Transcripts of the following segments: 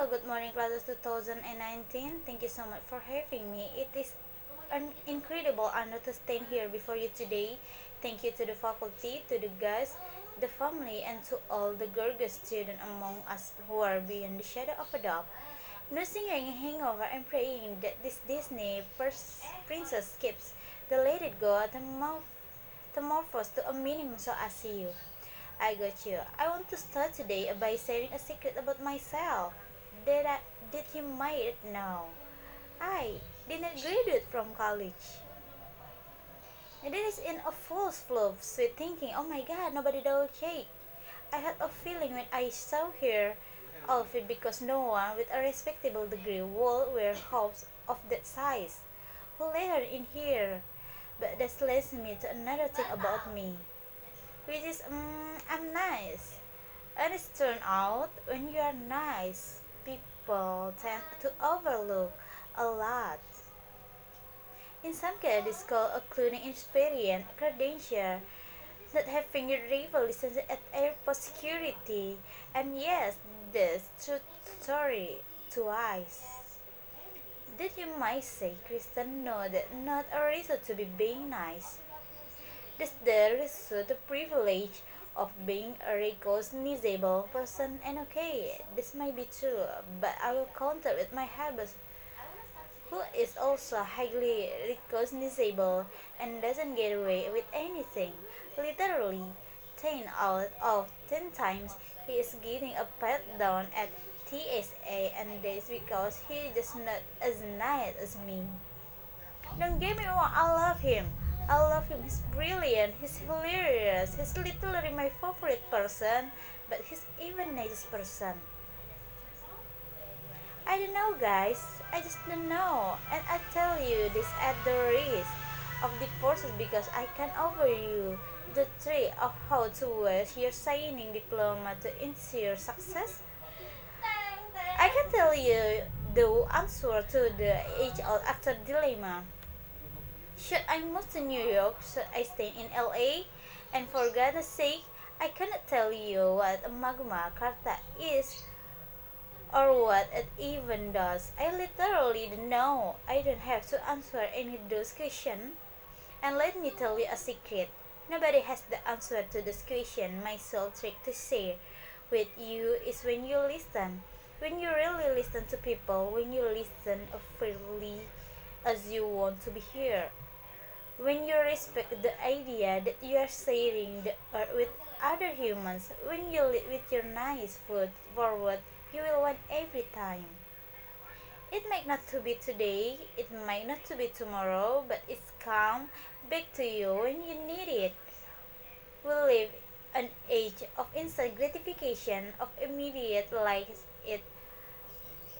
good morning, class of 2019. Thank you so much for having me. It is an incredible honor to stand here before you today. Thank you to the faculty, to the guests, the family, and to all the gorgeous students among us who are beyond the shadow of a doubt. Nursing a hangover and praying that this Disney princess keeps the let it go metamorphose to a minimum so I see you. I got you. I want to start today by sharing a secret about myself that you might know. I didn't graduate from college. And it is in a false flow of sweet thinking. Oh my god, nobody double check. I had a feeling when I saw her outfit because no one with a respectable degree would wear hopes of that size. Who later in here? But that leads me to another thing about me, which is I'm nice. And it's turned out when you are nice, people tend to overlook a lot. In some cases, called including experience, credential, not having your rival license at airport security, and yes, this true story twice. That you might say, Kristen, no, that not a reason to be being nice. This there is the privilege of being a recognizable person, and okay, this might be true, but I will counter with my habits, who is also highly recognizable and doesn't get away with anything. Literally, 10 out of 10 times he is getting a pat down at TSA, and that's because he is just not as nice as me. Don't get me wrong, I love him. I love him. He's brilliant. He's hilarious. He's literally my favorite person, but he's even nicest person. I don't know, guys. I just don't know. And I tell you this at the risk of divorces because I can offer you the trick of how to wear your signing diploma to ensure success. I can tell you the answer to the age-old actor dilemma. Should I move to New York? Should I stay in LA? And for God's sake, I cannot tell you what a magma carta is or what it even does. I literally don't know. I don't have to answer any of those questions. And let me tell you a secret. Nobody has the answer to this question. My sole trick to share with you is when you listen. When you really listen to people, when you listen freely as you want to be here. When you respect the idea that you are sharing the earth with other humans, when you lead with your nice foot forward, you will win every time. It might not to be today, it might not to be tomorrow, but it's come back to you when you need it. We live an age of instant gratification, of immediate likes. It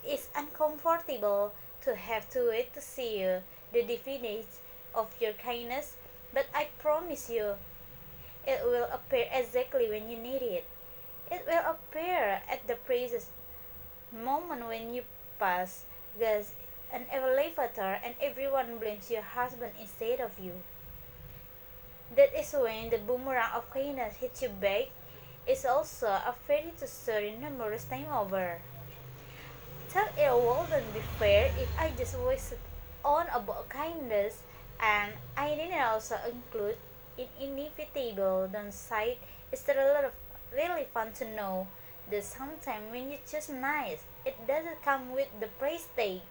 is uncomfortable to have to wait to see you, the definition of your kindness, but I promise you, it will appear exactly when you need it. It will appear at the precious moment when you pass gas an elevator and everyone blames your husband instead of you. That is when the boomerang of kindness hits you back. It's also a fairy to story numerous times over. Tell it wouldn't be fair if I just wasted on about kindness, and I didn't also include an inevitable downside. It's really fun to know that sometimes when you choose nice, it doesn't come with the price tag.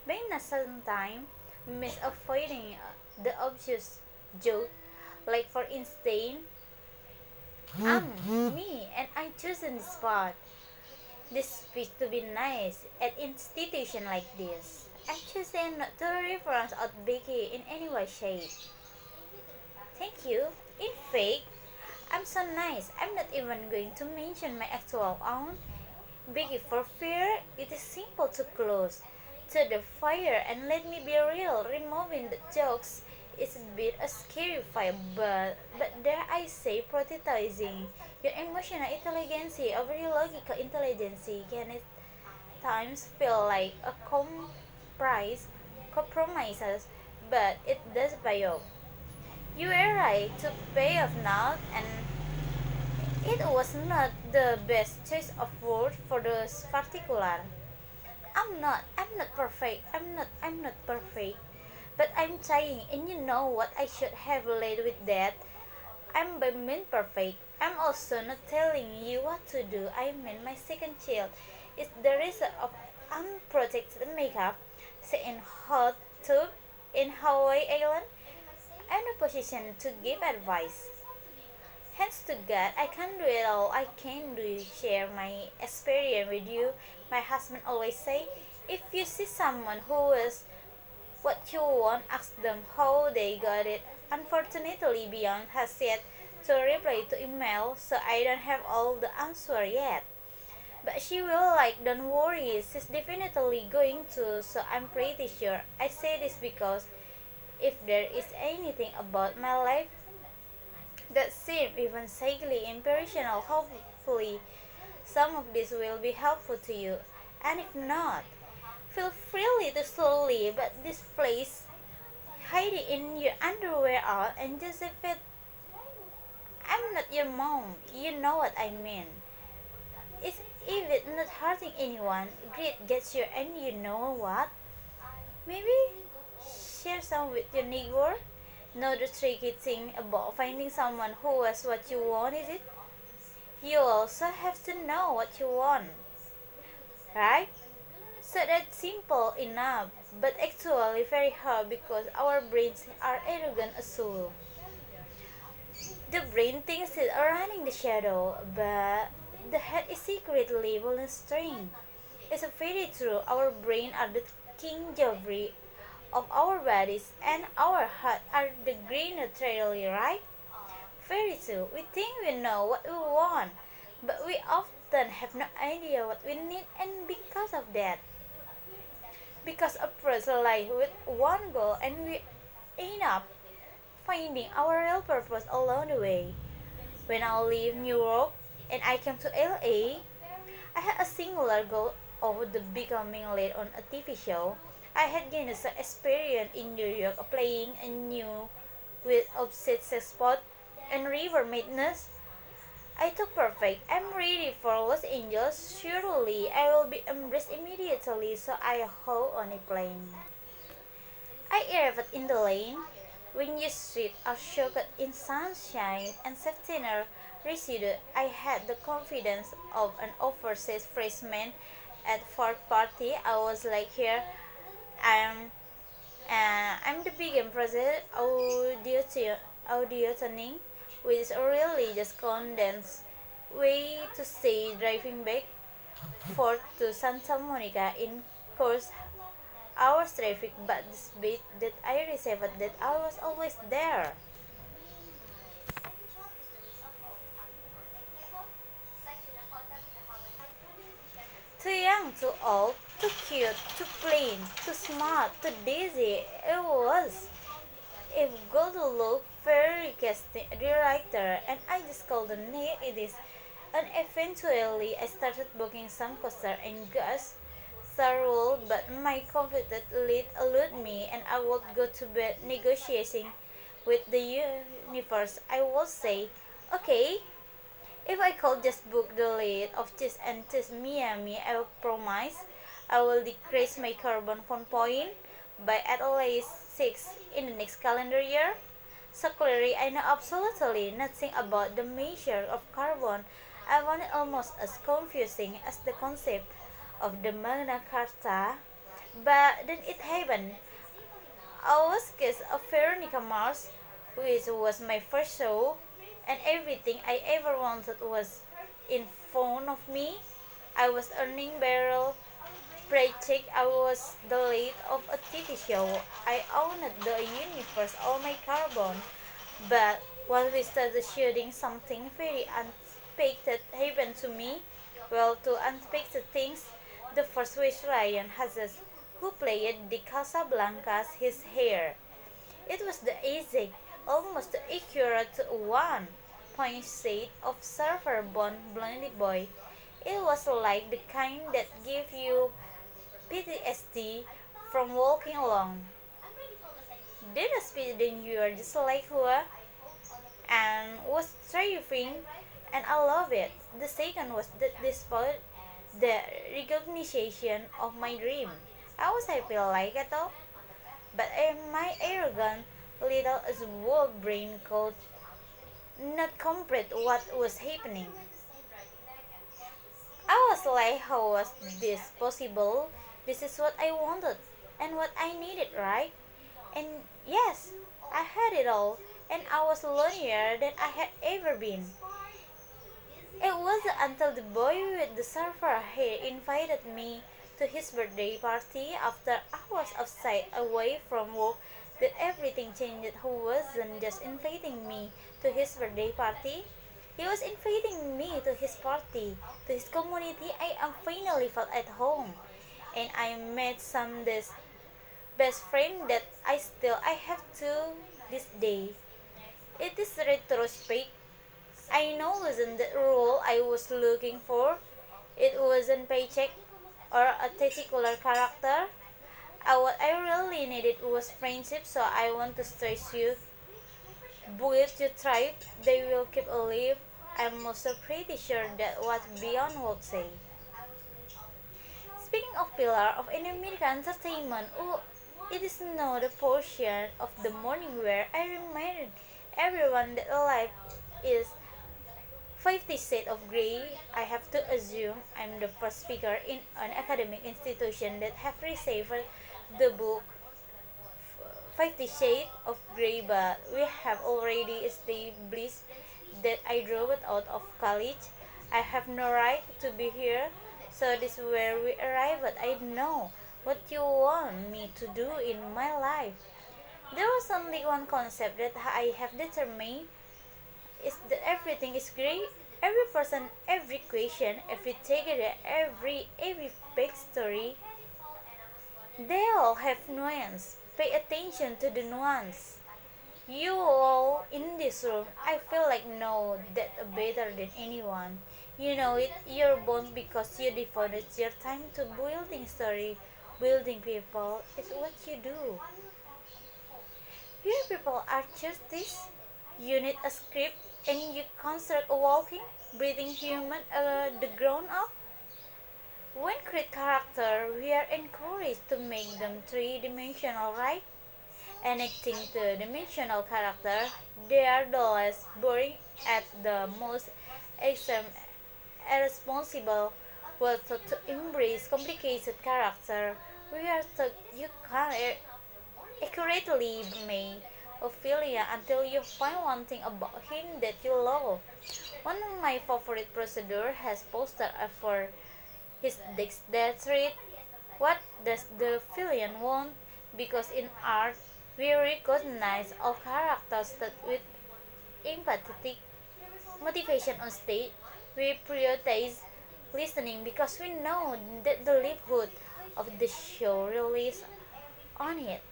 Being nice sometimes means avoiding the obvious joke, like for instance, me and I chosen this spot. This speech to be nice at institution like this. I'm choosing not to reference out Becky in any way shape. Thank you. In fact, I'm so nice. I'm not even going to mention my actual own. Becky for fear it is simple to close to the fire, and let me be real, removing the jokes is a bit a scary fight, but dare I say prioritizing your emotional intelligence over your logical intelligence can at times feel like a compromises, but it does pay off. You were right to pay off now, and it was not the best choice of word for those particular. I'm not perfect. I'm not perfect. But I'm trying, and you know what I should have led with that? I'm by mean perfect. I'm also not telling you what to do. I mean my second child is the result of unprotected makeup, say in hot tub in Hawaii Island. I'm in a position to give advice. Hence to God, I can do it all. I can do share my experience with you. My husband always say, if you see someone who is what you want, ask them how they got it. Unfortunately, Beyond has yet to reply to email, so I don't have all the answer yet. But she will like, don't worry, she's definitely going to, so I'm pretty sure. I say this because if there is anything about my life that seems even vaguely impersonal, hopefully some of this will be helpful to you. And if not, feel free to slowly but this place hide it in your underwear out and just if it I'm not your mom, you know what I mean. It's even not hurting anyone, great gets you and you know what? Maybe share some with your neighbor. Know the tricky thing about finding someone who has what you want is it? You also have to know what you want, right? So that's simple enough, but actually very hard because our brains are arrogant as well. The brain thinks it's running the shadow, but the head is secretly volunteering. It's very true. Our brain are the king Jeffrey of our bodies, and our heart are the green neutrally, right? Very true. We think we know what we want, but we often have no idea what we need, and because approach life with one goal, and we end up finding our real purpose along the way. When I leave New York and I came to LA, I had a singular goal of the becoming lead on a TV show. I had gained some experience in New York playing a new with offset sex spot and river maintenance. I took perfect. I'm ready for Los Angeles. Surely I will be embraced immediately, so I hop on a plane. I arrived in the lane. Windy streets are soaked in sunshine and September receded. I had the confidence of an overseas freshman at fourth party. I was like, here, I'm, I'm the big impressive auditioning, which is really just condensed way to say driving back forth to Santa Monica in course hours traffic, but despite that I received that I was always there. Too young, too old, too cute, too plain, too smart, too dizzy. It was. If go to look very casting director, and I just called the name it is. And eventually I started booking some coaster and gas rule, but my confident lead eluded me and I would go to bed negotiating with the universe. I would say, okay, if I could just book the lead of this and this Miami, I will promise I will decrease my carbon footprint by at least 6 in the next calendar year. So clearly, I know absolutely nothing about the measure of carbon. I found it almost as confusing as the concept of the Magna Carta. But then it happened. I was cast of Veronica Mars, which was my first show, and everything I ever wanted was in front of me. I was earning barrel paycheck. I was the lead of a TV show. I owned the universe, all my carbon. But when we started shooting, something very unexpected happened to me. Well, two unexpected things. The first was Ryan Hazes, who played the Casablanca's his hair. It was the exact, almost accurate one point shade of surfer bond blondie boy. It was like the kind that gave you PTSD from walking along. Then a speed then you are just like Hua and was thriving and I love it. The second was that despite the recognition of my dream. I was happy like at all, but my arrogant little small brain could not comprehend what was happening. I was like, how was this possible? This is what I wanted and what I needed, right? And yes, I had it all, and I was lonelier than I had ever been. It wasn't until the boy with the silver hair invited me to his birthday party after hours of sight away from work that everything changed. He wasn't just inviting me to his birthday party, he was inviting me to his party, to his community. I am finally felt at home. And I met some this best friend that I have to this day. It is retrospect. I know wasn't the role I was looking for. It wasn't paycheck or a particular character. What I really needed was friendship, so I want to stress you. Build your tribe, they will keep alive. I'm also pretty sure that what beyond would say. Speaking of pillar of an American entertainment, oh, it is now the portion of the morning where I remind everyone that life is 50 Shades of Grey. I have to assume I'm the first speaker in an academic institution that have received the book 50 Shades of Grey, but we have already established that I dropped out of college. I have no right to be here, so this is where we arrive at. I know what you want me to do in my life. There was only one concept that I have determined is that everything is great. Every person, every question, every takeaway, every backstory, they all have nuance. Pay attention to the nuance. You all in this room, I feel like know that better than anyone. You know it, you're born because you devoted your time to building story, building people. It's what you do. Your people are just this. You need a script and you construct a walking, breathing human, the grown up. When create character, we are encouraged to make them three-dimensional, right? Enacting two-dimensional character, they are the less boring at the most extreme irresponsible. Well, to embrace complicated character, we are taught you can't accurately make Ophelia until you find one thing about him that you love. One of my favorite procedure has poster for his dicks that read, what does the villain want? Because in art, we recognize all characters that with empathetic motivation on stage. We prioritize listening because we know that the livelihood of the show relies on it.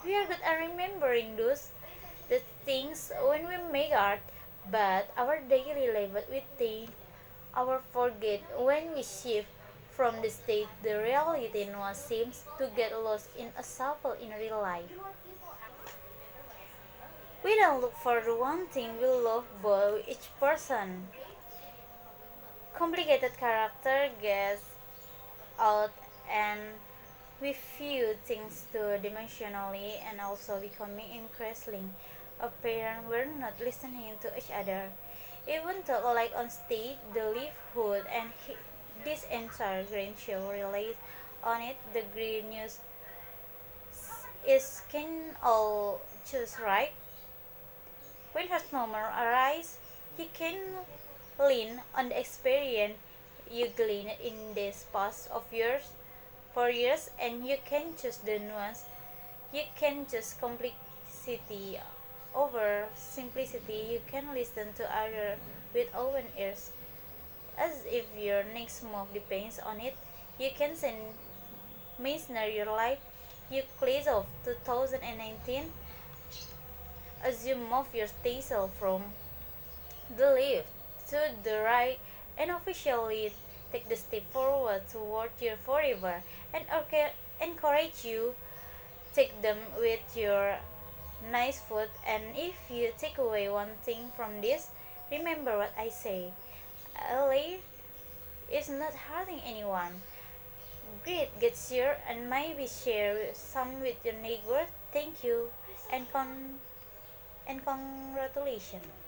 We are good at remembering the things when we make art, but our daily life we think our forget when we shift from the state the reality now seems to get lost in a shuffle in real life. We don't look for the one thing we love but each person. Complicated character gets out and we view things two-dimensionally and also becoming increasingly apparent we're not listening to each other. Even though like on stage, the livelihood and this entire green show relies on it, the green news is can all choose right. When her moment arrives, he can lean on the experience you gleaned in this past of yours for years, and you can choose the nuance. You can choose complexity over simplicity. You can listen to others with open ears, as if your next move depends on it. You can send Meisner your life. You close of 2019 as you move your tassel from the left to the right and officially take the step forward toward your forever and encourage you take them with your nice foot. And if you take away one thing from this, remember what I say earlier. It's not hurting anyone. Great, get shared and maybe share some with your neighbor. Thank you and congratulations.